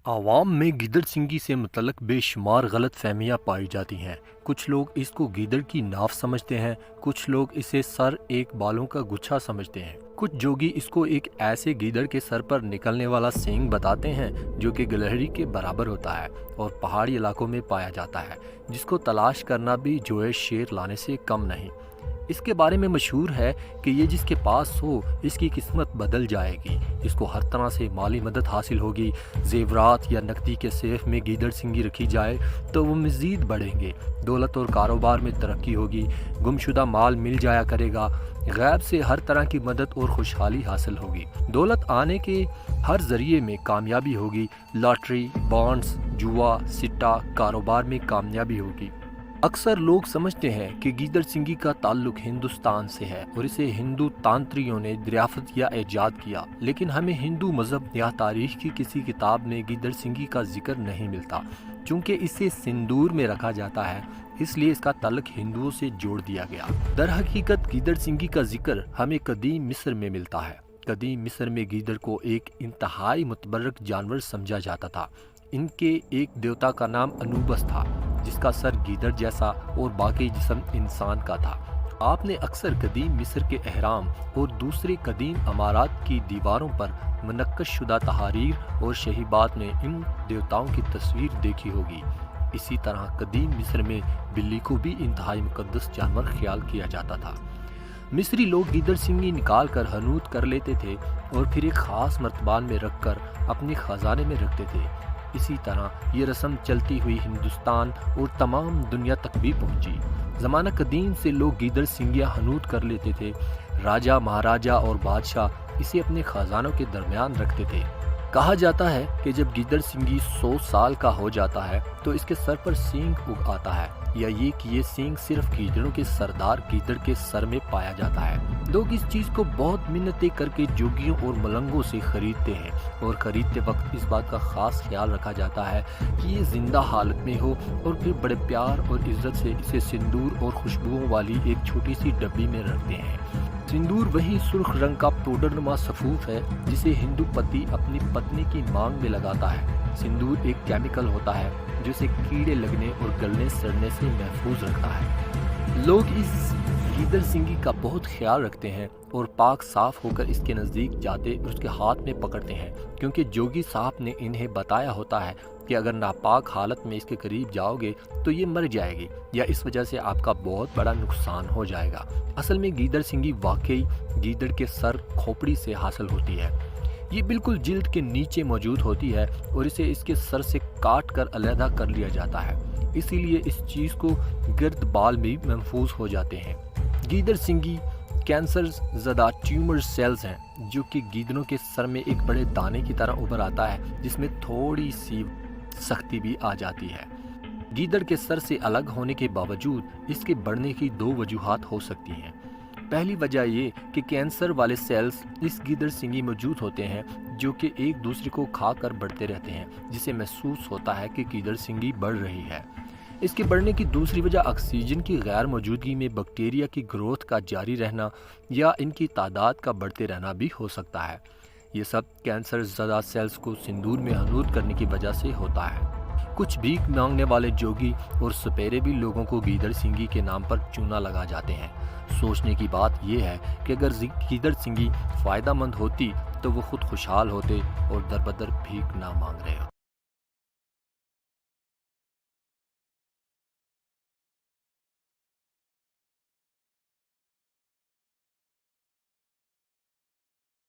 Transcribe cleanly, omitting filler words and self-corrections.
आवाम में गीदड़ सिंगी से मुतल्लक बेशुमार गलत फहमियाँ पाई जाती हैं। कुछ लोग इसको गीदड़ की नाव समझते हैं, कुछ लोग इसे सर एक बालों का गुच्छा समझते हैं। कुछ जोगी इसको एक ऐसे गीदड़ के सर पर निकलने वाला सींग बताते हैं जो कि गिलहरी के बराबर होता है और पहाड़ी इलाकों में पाया जाता है, जिसको तलाश करना भी जोए शेर लाने से कम नहीं। इसके बारे में मशहूर है कि ये जिसके पास हो इसकी किस्मत बदल जाएगी, इसको हर तरह से माली मदद हासिल होगी। जेवरात या नकदी के सेफ में गीदड़ सिंगी रखी जाए तो वो मज़ीद बढ़ेंगे, दौलत और कारोबार में तरक्की होगी, गुमशुदा माल मिल जाया करेगा, गैब से हर तरह की मदद और खुशहाली हासिल होगी, दौलत आने के हर ज़रिए में कामयाबी होगी, लॉटरी, बॉन्ड्स, जुआ, सिट्टा, कारोबार में कामयाबी होगी। अक्सर लोग समझते हैं कि गीदड़ सिंगी का ताल्लुक हिंदुस्तान से है और इसे हिंदू तांत्रियों ने दरियाफ्त या ईजाद किया, लेकिन हमें हिंदू मज़हब या तारीख़ की किसी किताब में गीदड़ सिंगी का जिक्र नहीं मिलता। चूँकि इसे सिंदूर में रखा जाता है, इसलिए इसका ताल्लुक हिंदुओं से जोड़ दिया गया। दर हकीकत गीदड़ सिंगी का जिक्र हमें कदीम मिस्र में मिलता है। कदीम मिस्र में गीदड़ को एक इंतहाई मुतबर्रक जानवर समझा जाता था। इनके एक देवता का नाम अनूबस था, जिसका सर गीदड़ जैसा और बाकी जिस्म इंसान का था। आपने अक्सर कदीम मिस्र के अहराम और दूसरे कदीम अमारात की दीवारों पर मुनक्कश शुदा तहारीर और शहीबात में इन देवताओं की तस्वीर देखी होगी। इसी तरह कदीम मिस्र में बिल्ली को भी इंतहाई मुकद्दस जानवर ख्याल किया जाता था। मिस्री लोग गीदड़ सिंगी निकाल कर हनूत कर लेते थे और फिर एक ख़ास मर्तबान में रख कर अपने ख़जाने में रखते थे। इसी तरह ये रस्म चलती हुई हिंदुस्तान और तमाम दुनिया तक भी पहुंची। ज़माना कदीम से लोग गीदड़ सिंगियाँ हनूत कर लेते थे। राजा, महाराजा और बादशाह इसे अपने खजानों के दरमियान रखते थे। कहा जाता है कि जब गीदड़ सिंगी 100 साल का हो जाता है तो इसके सर पर सींग उग आता है, या ये कि ये सींग सिर्फ गीदड़ों के सरदार गीदड़ के सर में पाया जाता है। लोग इस चीज़ को बहुत मिन्नतें करके जोगियों और मलंगों से खरीदते हैं और खरीदते वक्त इस बात का ख़ास ख्याल रखा जाता है कि ये जिंदा हालत में हो, और फिर बड़े प्यार और इज्जत से इसे सिंदूर और खुशबुओं वाली एक छोटी सी डब्बी में रखते हैं। सिंदूर वही सुर्ख रंग का पाउडरनुमा सफूफ है जिसे हिंदू पति अपनी पत्नी की मांग में लगाता है। सिंदूर एक केमिकल होता है जो इसे कीड़े लगने और गलने सड़ने से महफूज रखता है। लोग इस गीदड़ सिंगी का बहुत ख्याल रखते हैं और पाक साफ होकर इसके नज़दीक जाते और उसके हाथ में पकड़ते हैं, क्योंकि जोगी साहब ने इन्हें बताया होता है कि अगर नापाक हालत में इसके करीब जाओगे तो ये मर जाएगी, या इस वजह से आपका बहुत बड़ा नुकसान हो जाएगा। असल में गीदड़ सिंगी वाकई गीदड़ के सर खोपड़ी से हासिल होती है। ये बिल्कुल जिल्द के नीचे मौजूद होती है और इसे इसके सर से काट कर अलहदा कर लिया जाता है, इसीलिए इस चीज़ को गिर्द बाल भी महफूज हो जाते हैं। गीदड़ सिंगी कैंसर ज़दा ट्यूमर सेल्स हैं जो कि गीदड़ों के सर में एक बड़े दाने की तरह उभर आता है, जिसमें थोड़ी सी सख्ती भी आ जाती है। गीदड़ के सर से अलग होने के बावजूद इसके बढ़ने की 2 वजूहात हो सकती हैं। पहली वजह ये कि कैंसर वाले सेल्स इस गीदड़ सिंगी मौजूद होते हैं जो कि एक दूसरे को खाकर बढ़ते रहते हैं, जिससे महसूस होता है कि गीदड़ सिंगी बढ़ रही है। इसके बढ़ने की दूसरी वजह ऑक्सीजन की गैर मौजूदगी में बैक्टीरिया की ग्रोथ का जारी रहना या इनकी तादाद का बढ़ते रहना भी हो सकता है। ये सब कैंसर ज़दा सेल्स को सिंदूर में हनूत करने की वजह से होता है। कुछ भीख मांगने वाले जोगी और सपेरे भी लोगों को गीदड़ सिंगी के नाम पर चूना लगा जाते हैं। सोचने की बात यह है कि अगर गीदड़ सिंगी फ़ायदा मंद होती तो वो खुद खुशहाल होते और दर बदर भीख ना मांग रहे हो।